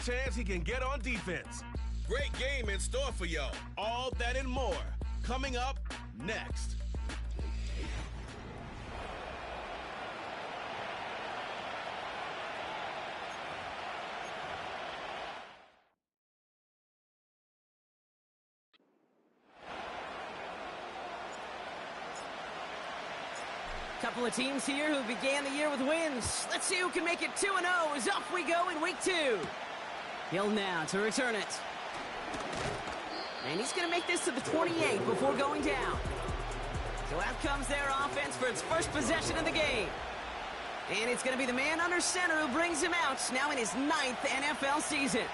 chance he can get on defense. Great game in store for y'all. All that and more coming up next. Couple of teams here who began the year with wins. Let's see who can make it 2-0 as off we go in week 2. Hill now to return it. And he's going to make this to the 28 before going down. So out comes their offense for its first possession of the game. And it's going to be the man under center who brings him out, now in his 9th NFL season.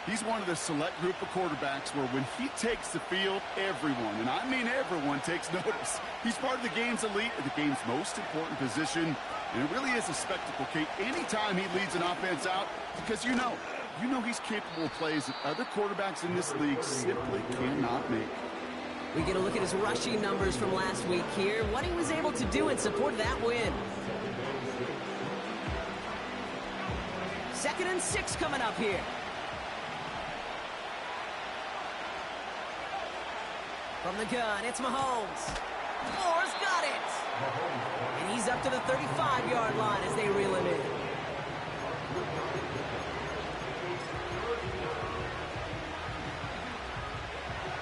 He's one of the select group of quarterbacks where when he takes the field, everyone, and I mean everyone, takes notice. He's part of the game's elite, the game's most important position, and it really is a spectacle, Kate, anytime he leads an offense out, because you know he's capable of plays that other quarterbacks in this league simply cannot make. We get a look at his rushing numbers from last week here, what he was able to do in support of that win. 2nd and 6 coming up here. From the gun, it's Mahomes. Moore's got it. And he's up to the 35-yard line as they reel him in.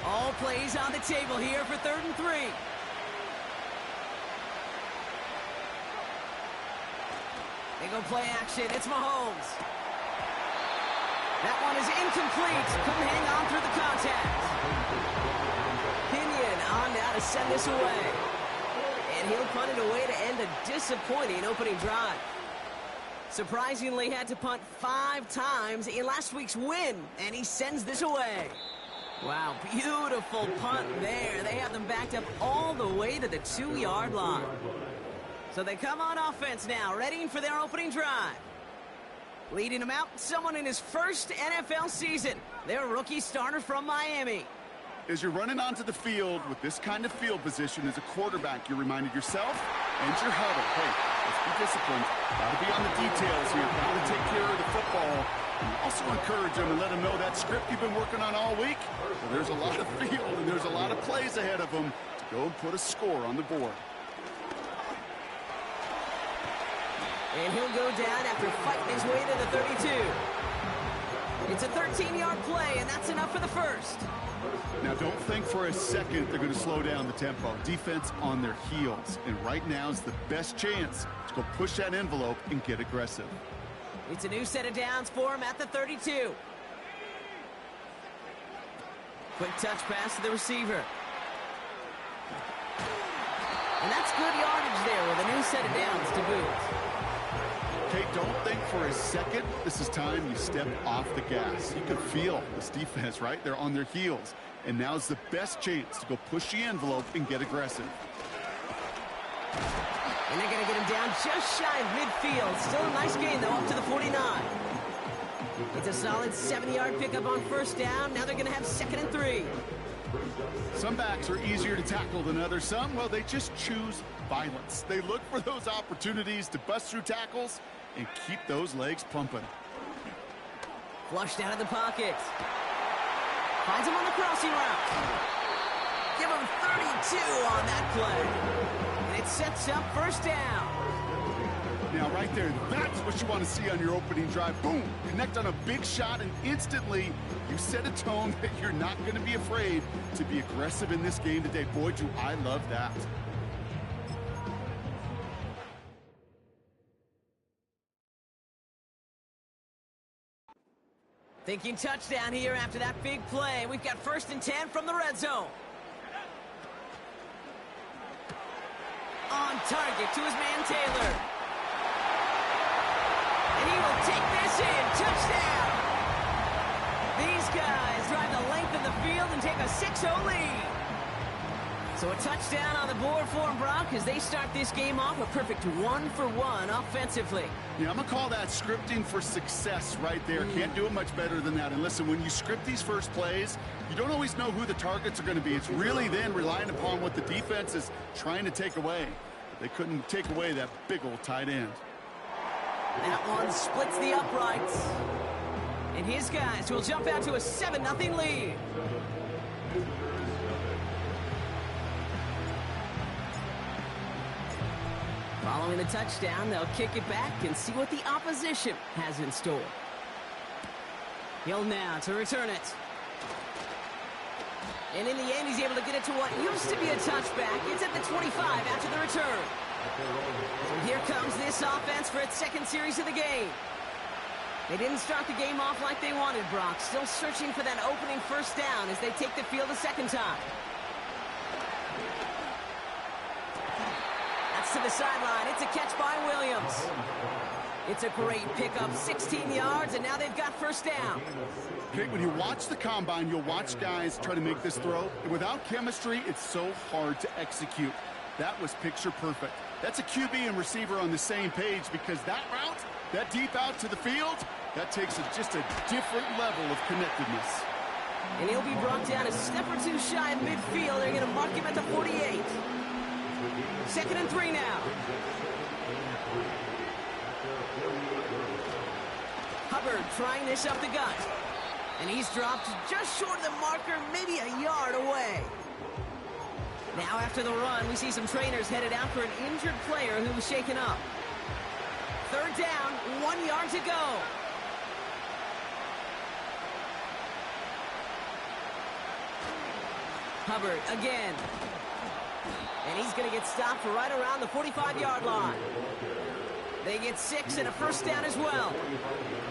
All plays on the table here for 3rd and 3. They go play action. It's Mahomes. That one is incomplete. Couldn't hang on through the contact. Pinion on now to send this away. And he'll punt it away to end a disappointing opening drive. Surprisingly had to punt 5 times in last week's win, and he sends this away. Wow, beautiful punt there. They have them backed up all the way to the 2-yard line. So they come on offense now, ready for their opening drive. Leading them out, someone in his first NFL season. Their rookie starter from Miami. As you're running onto the field with this kind of field position as a quarterback, you're reminding yourself and your huddle, hey, let's be disciplined. Got to be on the details here. Got to take care of the football. And also encourage them and let them know that script you've been working on all week, well, there's a lot of field and there's a lot of plays ahead of them to go and put a score on the board. And he'll go down after fighting his way to the 32. It's a 13-yard play, and that's enough for the first. Now, don't think for a second they're going to slow down the tempo. Defense on their heels. And right now is the best chance to go push that envelope and get aggressive. It's a new set of downs for him at the 32. Quick touch pass to the receiver. And that's good yardage there with a new set of downs to boot. Okay, don't think for a second this is time you step off the gas. You can feel this defense, right? They're on their heels. And now's the best chance to go push the envelope and get aggressive. And they're going to get him down just shy of midfield. Still a nice gain, though, up to the 49. It's a solid 7-yard pickup on first down. Now they're going to have 2nd and 3. Some backs are easier to tackle than others. Some, well, they just choose violence. They look for those opportunities to bust through tackles and keep those legs pumping. Flushed out of the pocket. Finds him on the crossing route. Give him 32 on that play. And it sets up first down. Now, right there, that's what you want to see on your opening drive. Boom! Connect on a big shot, and instantly you set a tone that you're not going to be afraid to be aggressive in this game today. Boy, do I love that. Thinking touchdown here after that big play. We've got 1st and 10 from the red zone. On target to his man Taylor. And he will take this in. Touchdown. These guys drive the length of the field and take a 6-0 lead. So a touchdown on the board for them, Brock, as they start this game off a perfect 1-for-1 offensively. Yeah, I'm going to call that scripting for success right there. Can't do it much better than that. And listen, when you script these first plays, you don't always know who the targets are going to be. It's really then relying upon what the defense is trying to take away. They couldn't take away that big old tight end. That one splits the uprights. And his guys will jump out to a 7-0 lead. Following the touchdown, they'll kick it back and see what the opposition has in store. Hill now to return it. And in the end, he's able to get it to what used to be a touchback. It's at the 25 after the return. So here comes this offense for its second series of the game. They didn't start the game off like they wanted, Brock. Still searching for that opening first down as they take the field a second time. That's to the sideline. It's a catch by Williams. It's a great pickup, 16 yards, and now they've got first down. Okay, when you watch the combine, you'll watch guys try to make this throw. And without chemistry, it's so hard to execute. That was picture perfect. That's a QB and receiver on the same page because that route, that deep out to the field, that takes just a different level of connectedness. And he'll be brought down a step or two shy of midfield. They're going to mark him at the 48. 2nd and 3 now. Hubbard trying this up the gut. And he's dropped just short of the marker, maybe a yard away. Now after the run, we see some trainers headed out for an injured player who was shaken up. 3rd down, 1 yard to go. Hubbard again. And he's going to get stopped right around the 45-yard line. They get 6 and a first down as well.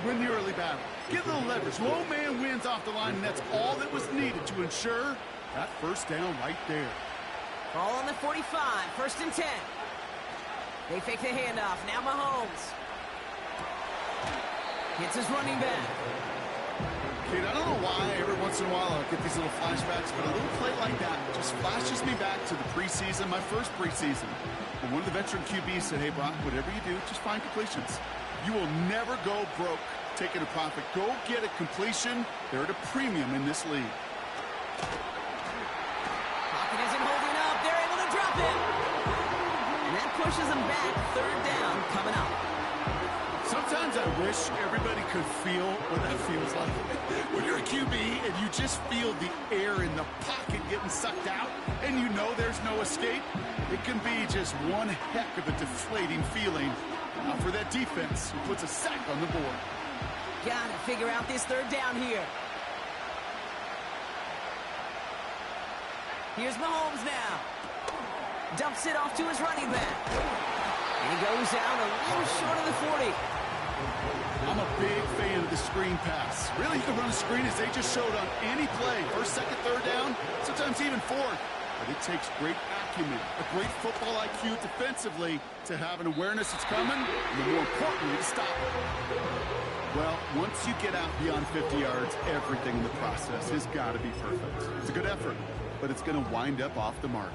Win the early battle. Get a little leverage. Low man wins off the line, and that's all that was needed to ensure that first down right there. Ball on the 45, 1st and 10. They fake the handoff. Now Mahomes. Hits his running back. Kid, I don't know why every once in a while I get these little flashbacks, but a little play like that just flashes me back to the preseason, my first preseason. And one of the veteran QBs said, hey, Brock, whatever you do, just find completions. You will never go broke taking a profit. Go get a completion. They're at a premium in this league. Pocket isn't holding up. They're able to drop it. And that pushes them back. 3rd down coming up. Sometimes I wish everybody could feel what that feels like. When you're a QB and you just feel the air in the pocket getting sucked out and you know there's no escape, it can be just one heck of a deflating feeling. For that defense who puts a sack on the board. Gotta figure out this 3rd down here. Here's Mahomes now. Dumps it off to his running back. And he goes out a little short of the 40. I'm a big fan of the screen pass. Really, you can run a screen as they just showed on any play. 1st, 2nd, 3rd down, sometimes even 4th. But it takes great acumen, a great football IQ defensively to have an awareness it's coming, and more importantly, to stop it. Well, once you get out beyond 50 yards, everything in the process has got to be perfect. It's a good effort, but it's going to wind up off the mark.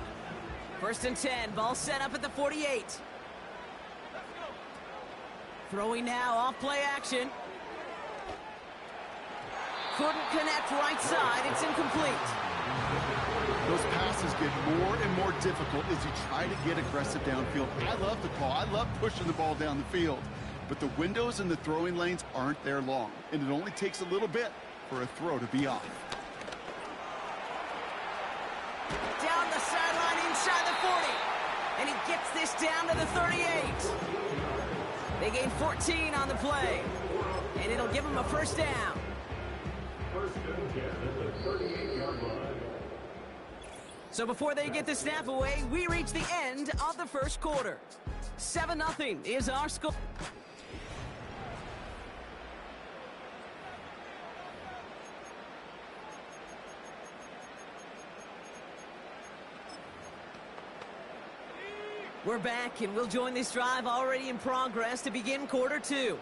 1st and 10, ball set up at the 48. Throwing now, off play action. Couldn't connect right side, it's incomplete. Those passes get more and more difficult as you try to get aggressive downfield. I love the call. I love pushing the ball down the field. But the windows in the throwing lanes aren't there long, and it only takes a little bit for a throw to be off. Down the sideline inside the 40. And he gets this down to the 38. They gain 14 on the play. And it'll give him a first down. So before they get the snap away, we reach the end of the first quarter. 7-0 is our score. We're back, and we'll join this drive already in progress to begin quarter 2.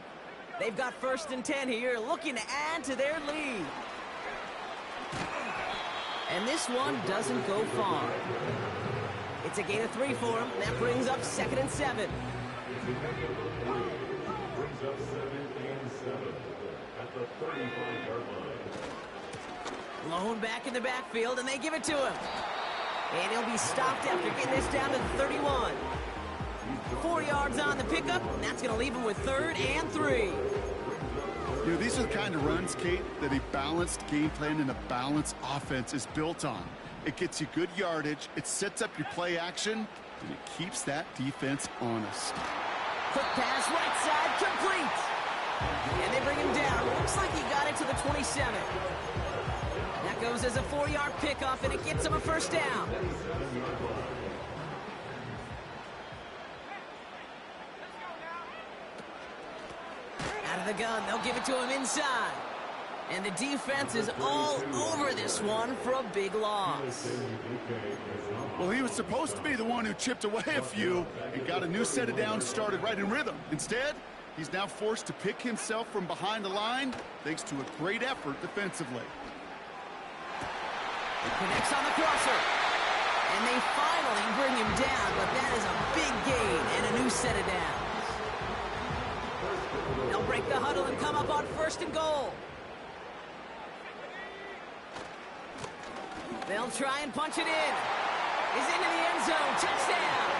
They've got 1st and 10 here, looking to add to their lead. And this one doesn't go far. It's a gain of 3 for him. That brings up 2nd and 7. Lone back in the backfield, and they give it to him. And he'll be stopped after getting this down to the 31. 4 yards on the pickup, and that's going to leave him with 3rd and 3. You know, these are the kind of runs, Kate, that a balanced game plan and a balanced offense is built on. It gets you good yardage, it sets up your play action, and it keeps that defense honest. Quick pass right side, complete. And they bring him down. Looks like he got it to the 27. That goes as a 4-yard pickup, and it gets him a first down. Out of the gun, they'll give it to him inside. And the defense is all over this one for a big loss. Well, he was supposed to be the one who chipped away a few and got a new set of downs started right in rhythm. Instead, he's now forced to pick himself from behind the line thanks to a great effort defensively. He connects on the crosser. And they finally bring him down, but that is a big gain and a new set of downs. They'll break the huddle and come up on 1st and goal. They'll try and punch it in. He's into the end zone. Touchdown.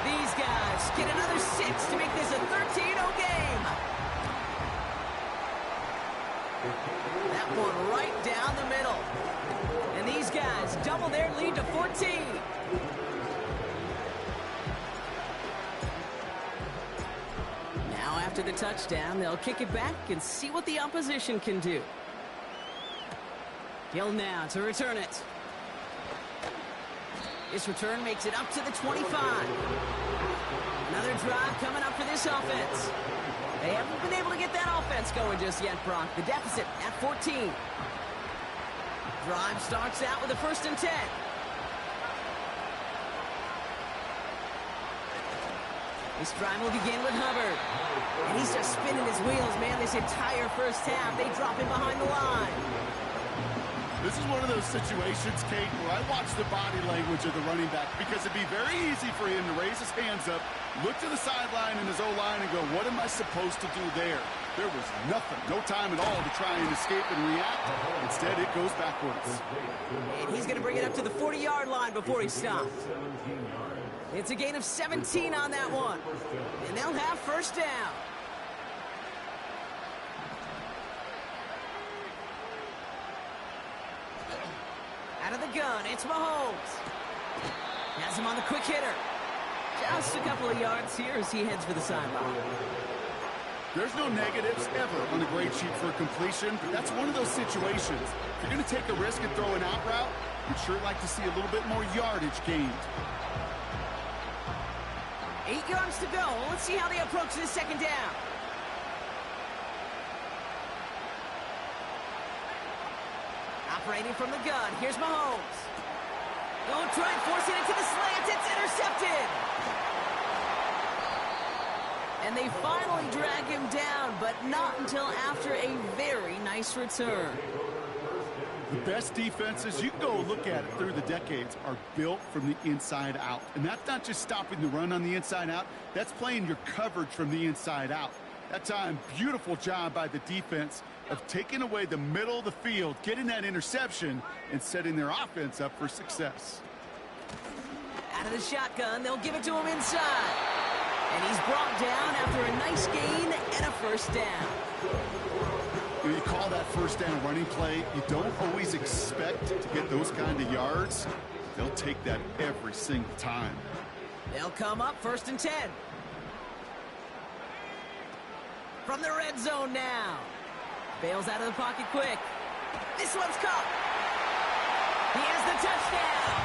These guys get another 6 to make this a 13-0 game. That one right down the middle. And these guys double their lead to 14. Now after the touchdown, they'll kick it back and see what the opposition can do. Hill now to return it. This return makes it up to the 25. Another drive coming up for this offense. They haven't been able to get that offense going just yet, Brock. The deficit at 14. Drive starts out with a 1st and 10. This drive will begin with Hubbard. And he's just spinning his wheels, man, this entire first half. They drop him behind the line. This is one of those situations, Kate, where I watch the body language of the running back because it'd be very easy for him to raise his hands up, look to the sideline and his O-line and go, what am I supposed to do there? There was nothing, no time at all to try and escape and react. Instead, it goes backwards. And he's going to bring it up to the 40-yard line before he stops. It's a gain of 17 on that one. And they'll have 1st down. Out of the gun, it's Mahomes. Has him on the quick hitter. Just a couple of yards here as he heads for the sideline. There's no negatives ever on a grade sheet for a completion, but that's one of those situations. If you're going to take a risk and throw an out route, you'd sure like to see a little bit more yardage gained. 8 yards to go. Let's see how they approach this 2nd down. Operating from the gun, here's Mahomes. Don't try and force it into the slant. It's intercepted. And they finally drag him down, but not until after a very nice return. The best defenses, you can go look at it through the decades, are built from the inside out. And that's not just stopping the run on the inside out. That's playing your coverage from the inside out. That time, beautiful job by the defense of taking away the middle of the field, getting that interception, and setting their offense up for success. Out of the shotgun, they'll give it to him inside. And he's brought down after a nice gain and a 1st down. When you call that 1st down running play, you don't always expect to get those kind of yards. They'll take that every single time. They'll come up 1st and 10. From the red zone now. Bails out of the pocket quick. This one's caught. He has the touchdown.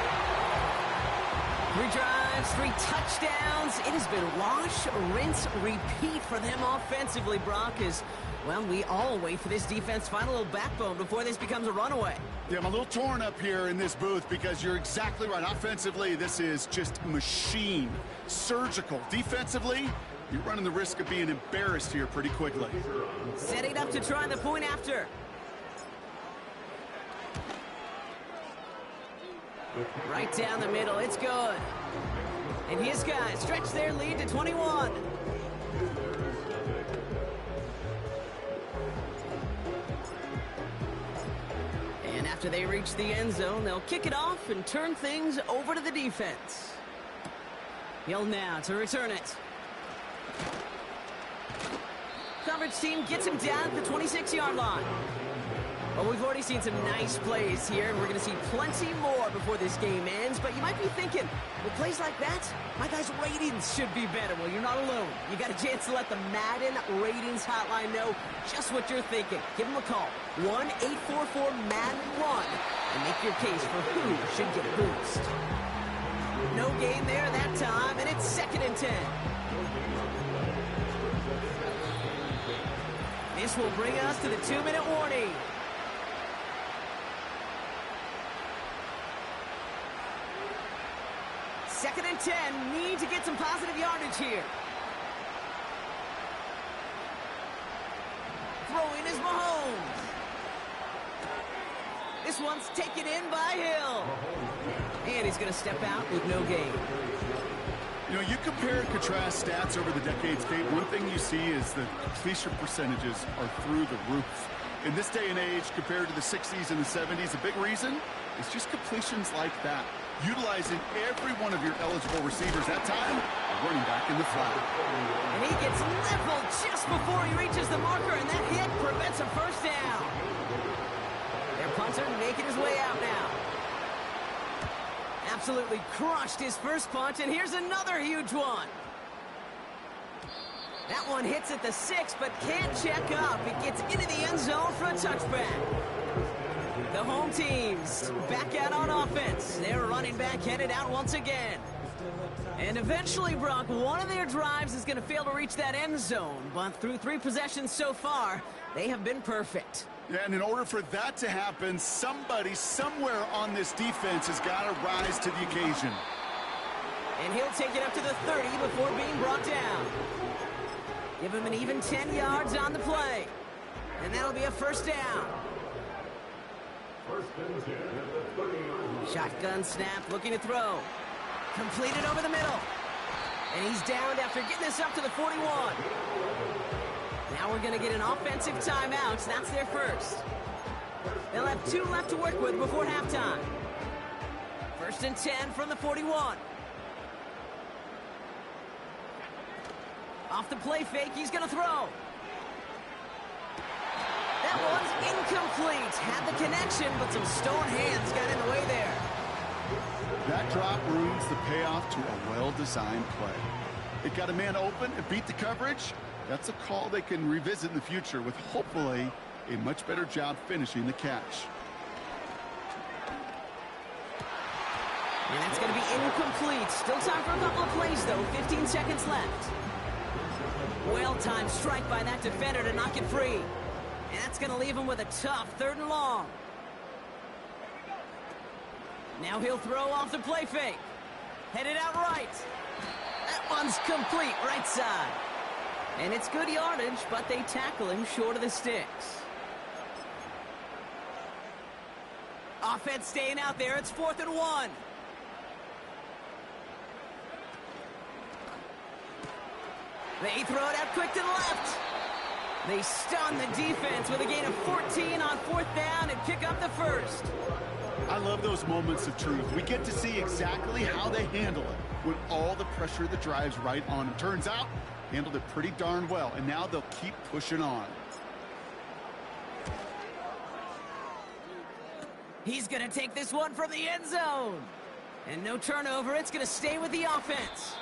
3 drives, 3 touchdowns. It has been wash, rinse, repeat for them offensively, Brock, as, well, we all wait for this defense to find a little backbone before this becomes a runaway. Yeah, I'm a little torn up here in this booth because you're exactly right. Offensively, this is just machine, surgical. Defensively, you're running the risk of being embarrassed here pretty quickly. Setting up to try the point after. Right down the middle, it's good. And his guys stretch their lead to 21. And after they reach the end zone, they'll kick it off and turn things over to the defense. Hill now to return it. garbage team gets him down at the 26-yard line. Well, we've already seen some nice plays here, and we're going to see plenty more before this game ends. But you might be thinking, with plays like that, my guys' ratings should be better. Well, you're not alone. You got a chance to let the Madden Ratings Hotline know just what you're thinking. Give them a call, 1-844-MADDEN-1, and make your case for who should get a boost. No gain there that time, and it's 2nd and 10. This will bring us to the 2-minute warning. Second and 10, need to get some positive yardage here. Throwing is Mahomes. This one's taken in by Hill. And he's going to step out with no gain. You know, you compare and contrast stats over the decades, Kate. One thing you see is the completion percentages are through the roof. In this day and age, compared to the 60s and the 70s, a big reason is just completions like that. Utilizing every one of your eligible receivers that time, running back in the flat. And he gets leveled just before he reaches the marker, and that hit prevents a first down. Their punter making his way out now. Absolutely crushed his first punch, and here's another huge one. That one hits at the 6, but can't check up. It gets into the end zone for a touchback. The home teams back out on offense. Their running back headed out once again. And eventually, Brock, one of their drives is going to fail to reach that end zone. But through 3 possessions so far, they have been perfect. Yeah, and in order for that to happen, somebody somewhere on this defense has got to rise to the occasion. And he'll take it up to the 30 before being brought down. Give him an even 10 yards on the play. And that'll be a first down. Shotgun snap, looking to throw. Completed over the middle. And he's downed after getting this up to the 41. Now we're going to get an offensive timeout. So that's their first. They'll have 2 left to work with before halftime. 1st and 10 from the 41. Off the play fake, he's going to throw. That one's incomplete. Had the connection, but some stone hands got in the way there. That drop ruins the payoff to a well-designed play. It got a man open and beat the coverage. That's a call they can revisit in the future with hopefully a much better job finishing the catch. And that's going to be incomplete. Still time for a couple of plays, though. 15 seconds left. Well-timed strike by that defender to knock it free. And that's going to leave him with a tough 3rd and long. Now he'll throw off the play fake. Headed out right. That one's complete, right side. And it's good yardage, but they tackle him short of the sticks. Offense staying out there. It's 4th and 1. They throw it out quick to the left. They stun the defense with a gain of 14 on 4th down and pick up the first. I love those moments of truth. We get to see exactly how they handle it when all the pressure that drives right on them. Turns out, handled it pretty darn well, and now they'll keep pushing on. He's going to take this one from the end zone. And no turnover. It's going to stay with the offense.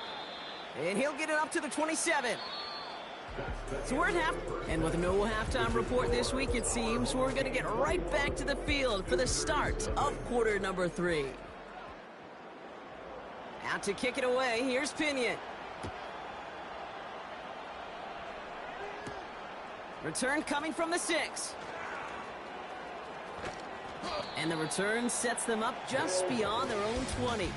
And he'll get it up to the 27. So we're at half, and with no halftime report this week, it seems we're going to get right back to the field for the start of quarter number 3. Out to kick it away, here's Pinion. Return coming from the 6. And the return sets them up just beyond their own 20.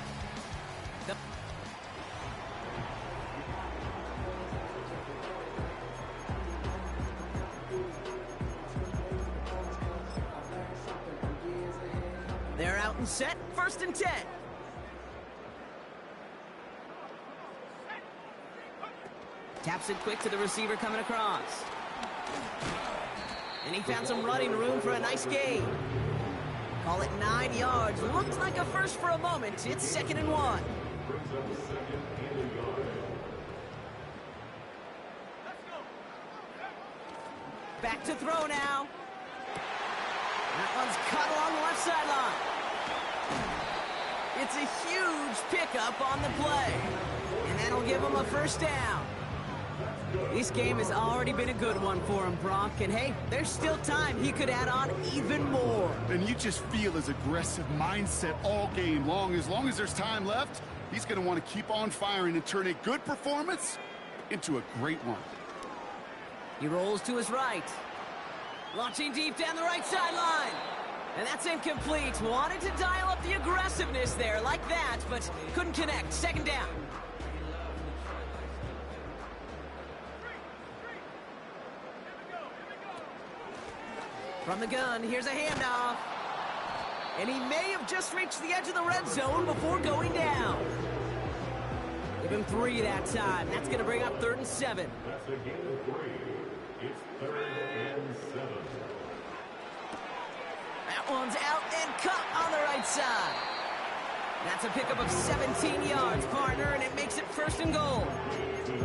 They're out and set, 1st and 10. Taps it quick to the receiver coming across. And he found some running room for a nice gain. Call it 9 yards. Looked like a first for a moment. It's 2nd and 1. throw now. That one's cut along the left sideline. It's a huge pickup on the play. And that'll give him a first down. This game has already been a good one for him, Brock. And hey, there's still time. He could add on even more. And you just feel his aggressive mindset all game long. As long as there's time left, he's going to want to keep on firing and turn a good performance into a great one. He rolls to his right. Launching deep down the right sideline. And that's incomplete. Wanted to dial up the aggressiveness there like that, but couldn't connect. Second down. From the gun, here's a handoff. And he may have just reached the edge of the red zone before going down. Give him 3 that time. That's going to bring up 3rd and 7. That's a gain of 3. It's 3rd and 7. That one's out and cut on the right side. That's a pickup of 17 yards, partner, and it makes it 1st and goal.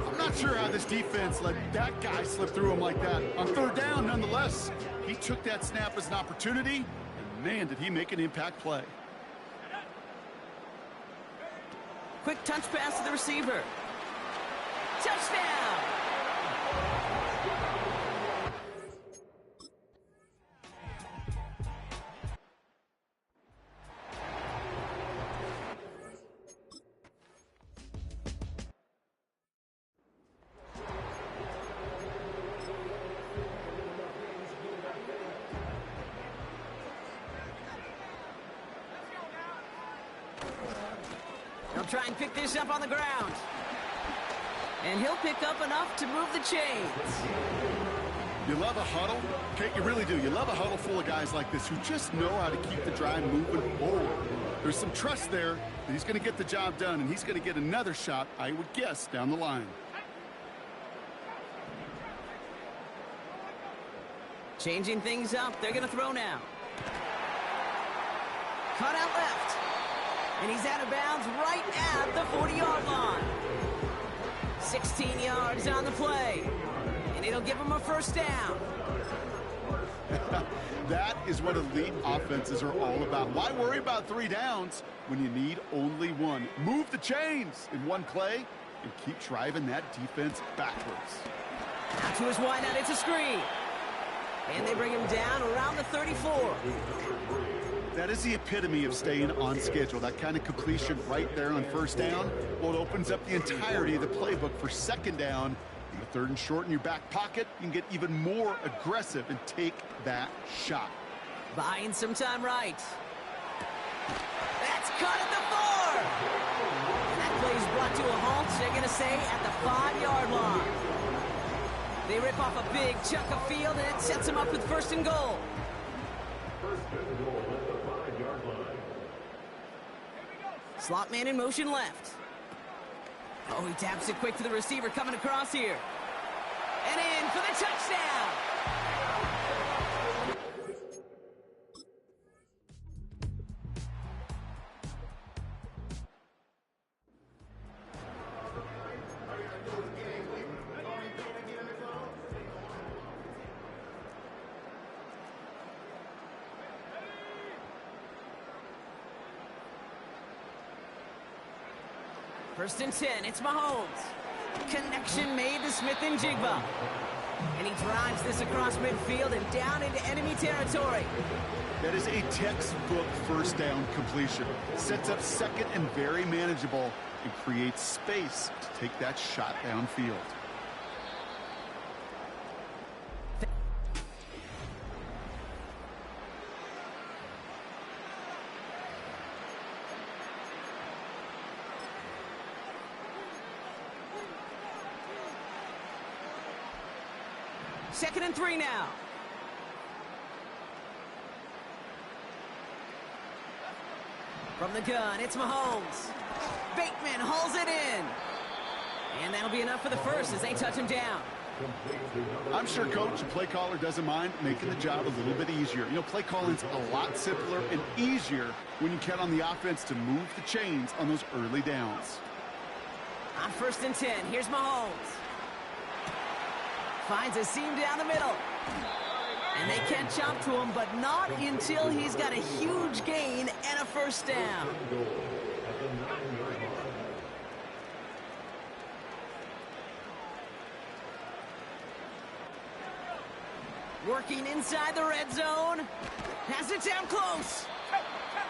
I'm not sure how this defense let that guy slip through him like that. On 3rd down, nonetheless, he took that snap as an opportunity, and man, did he make an impact play. Quick touch pass to the receiver. Touchdown! He'll try and pick this up on the ground. And he'll pick up enough to move the chains. You love a huddle? Okay, you really do. You love a huddle full of guys like this who just know how to keep the drive moving forward. There's some trust there that he's going to get the job done, and he's going to get another shot, I would guess, down the line. Changing things up. They're going to throw now. Cut out left. And he's out of bounds right at the 40-yard line. 16 yards on the play. And it'll give him a first down. That is what elite offenses are all about. Why worry about 3 downs when you need only 1? Move the chains in one play and keep driving that defense backwards. Out to his wideout. It's a screen. And they bring him down around the 34. That is the epitome of staying on schedule. That kind of completion right there on 1st down. Well, it opens up the entirety of the playbook for 2nd down. In the 3rd and short in your back pocket, you can get even more aggressive and take that shot. Buying some time right. That's cut at the 4. And that play is brought to a halt, they're going to say, at the 5-yard line. They rip off a big chunk of field, and it sets them up with 1st and goal. 1st and goal at the 5-yard line. Slot man in motion left. Oh, he taps it quick to the receiver coming across here. And in for the touchdown. First and 10, it's Mahomes. Connection made to Smith-Njigba. And he drives this across midfield and down into enemy territory. That is a textbook 1st down completion. Sets up 2nd and very manageable and creates space to take that shot downfield. Second and 3 now. From the gun, it's Mahomes. Bateman hauls it in. And that'll be enough for the first as they touch him down. I'm sure, Coach, the play caller doesn't mind making the job a little bit easier. You know, play calling's a lot simpler and easier when you count on the offense to move the chains on those early downs. On 1st and 10, here's Mahomes. Finds a seam down the middle. And they catch up to him, but not until he's got a huge gain and a first down. Working inside the red zone. Has it down close.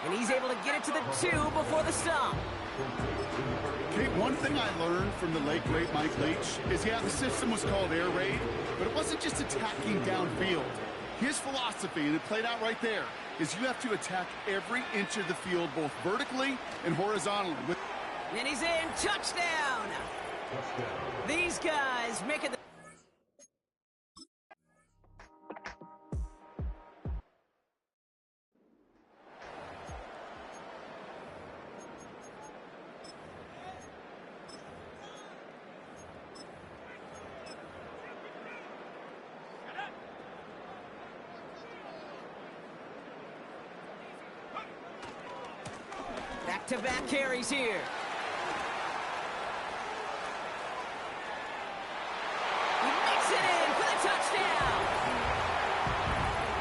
And he's able to get it to the 2 before the stop. Kate, one thing I learned from the late, great Mike Leach is, yeah, the system was called air raid, but it wasn't just attacking downfield. His philosophy, and it played out right there, is you have to attack every inch of the field, both vertically and horizontally. And he's in. Touchdown! These guys making the... Back-to-back carries here. He makes it in for the touchdown.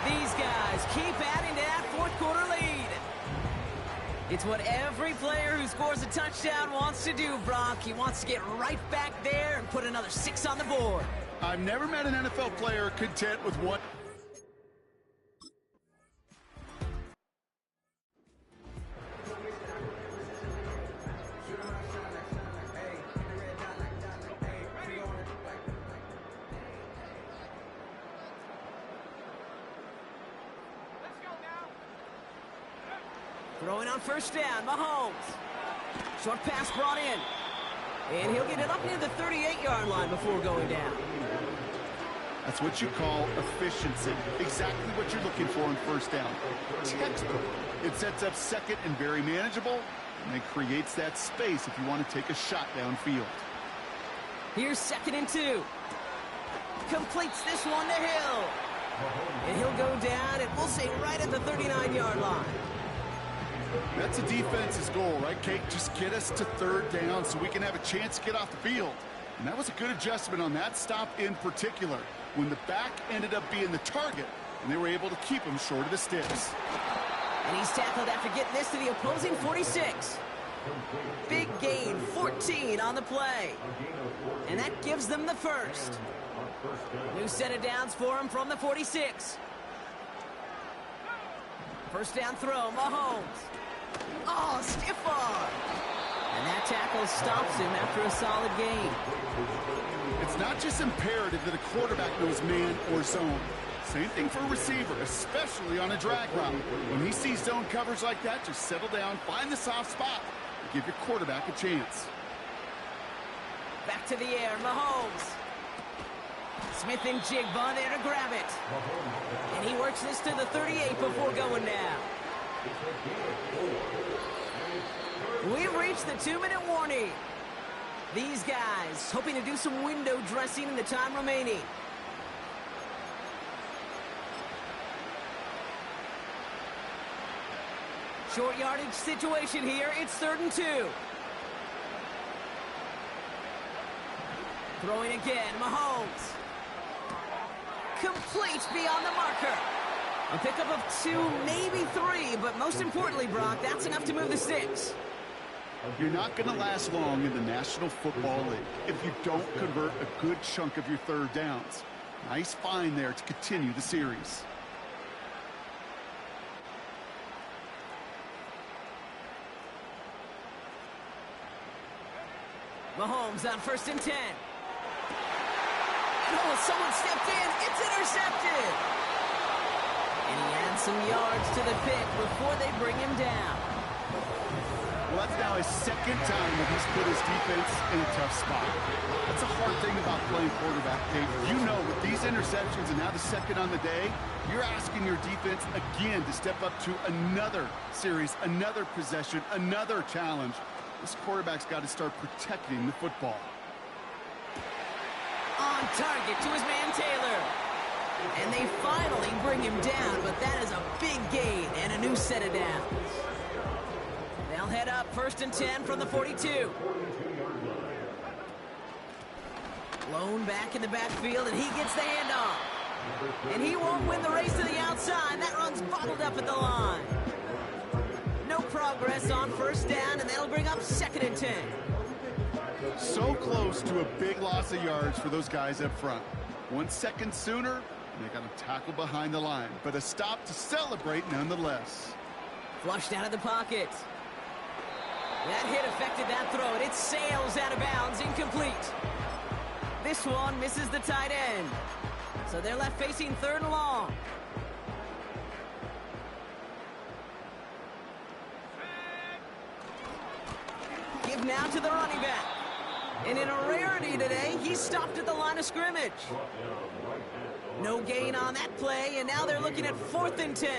These guys keep adding to that fourth-quarter lead. It's what every player who scores a touchdown wants to do, Brock. He wants to get right back there and put another 6 on the board. I've never met an NFL player content with what... Throwing on first down, Mahomes. Short pass brought in. And he'll get it up near the 38-yard line before going down. That's what you call efficiency. Exactly what you're looking for on first down. Textbook. It sets up second and very manageable, and it creates that space if you want to take a shot downfield. Here's 2nd and 2. Completes this one to Hill. And he'll go down, and we'll say right at the 39-yard line. That's a defense's goal, right, Kate? Just get us to 3rd down so we can have a chance to get off the field. And that was a good adjustment on that stop in particular, when the back ended up being the target, and they were able to keep him short of the sticks. And he's tackled after getting this to the opposing 46. Big gain, 14 on the play. And that gives them the first. New set of downs for him from the 46. First down throw, Mahomes. Oh, stiff arm. And that tackle stops him after a solid gain. It's not just imperative that a quarterback knows man or zone. Same thing for a receiver, especially on a drag route. When he sees zone coverage like that, just settle down, find the soft spot, and give your quarterback a chance. Back to the air, Mahomes. Smith and Jigba there to grab it. And he works this to the 38 before going down. We've reached the 2-minute warning. These guys hoping to do some window dressing in the time remaining. Short yardage situation here. It's 3rd and 2. Throwing again, Mahomes. Complete beyond the marker. A pickup of 2, maybe 3, but most importantly, Brock, that's enough to move the sticks. You're not going to last long in the National Football League if you don't convert a good chunk of your 3rd downs. Nice find there to continue the series. Mahomes on 1st and 10. Oh, someone stepped in. It's intercepted. And he adds some yards to the pick before they bring him down. Well, that's now his 2nd time that he's put his defense in a tough spot. That's a hard thing about playing quarterback, Dave. You know, with these interceptions and now the 2nd on the day, you're asking your defense again to step up to another series, another possession, another challenge. This quarterback's got to start protecting the football. On target to his man Taylor. And they finally bring him down, but that is a big gain and a new set of downs. They'll head up 1st and 10 from the 42. Blown back in the backfield, and he gets the handoff. And he won't win the race to the outside. That run's bottled up at the line. No progress on first down, and that'll bring up 2nd and 10. So close to a big loss of yards for those guys up front. 1 second sooner, and they got him tackled behind the line. But a stop to celebrate nonetheless. Flushed out of the pocket. That hit affected that throw, and it sails out of bounds, incomplete. This one misses the tight end. So they're left facing 3rd and long. Give now to the running back. And in a rarity today, he stopped at the line of scrimmage. No gain on that play, and now they're looking at 4th and 10.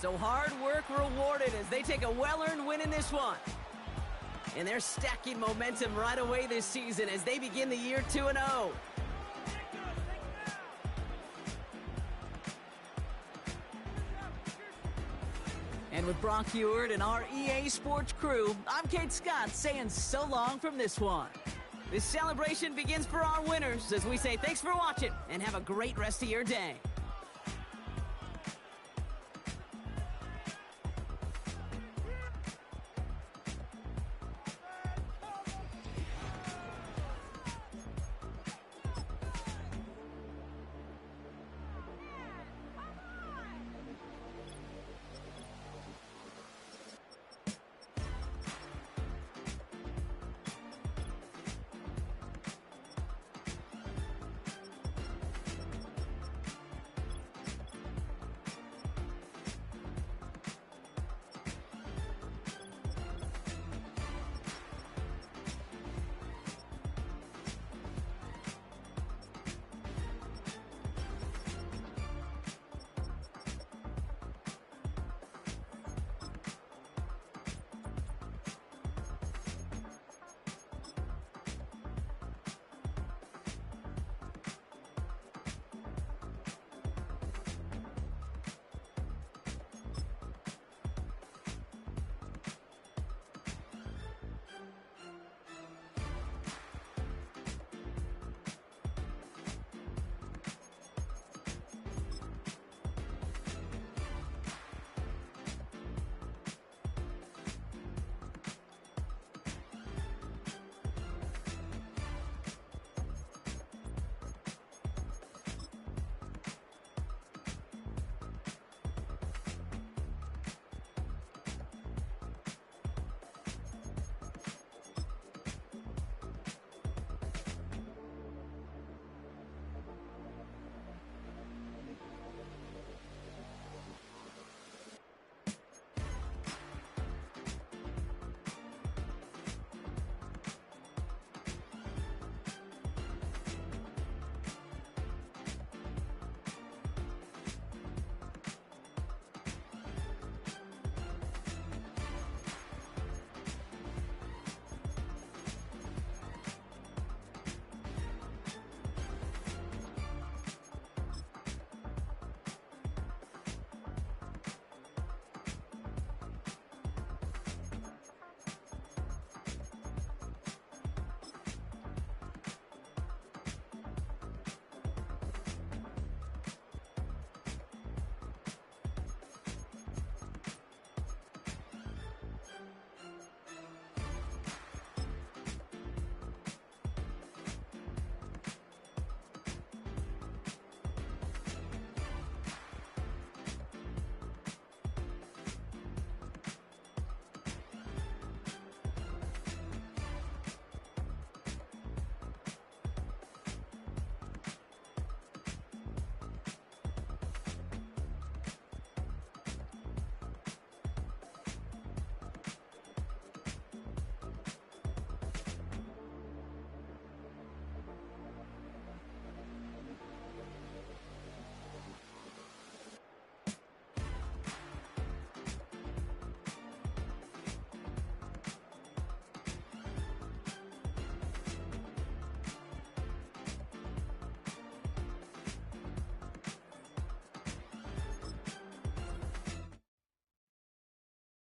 So hard work rewarded as they take a well-earned win in this one. And they're stacking momentum right away this season as they begin the year 2-0. And with Brock Heward and our EA Sports crew, I'm Kate Scott saying so long from this one. This celebration begins for our winners as we say thanks for watching and have a great rest of your day.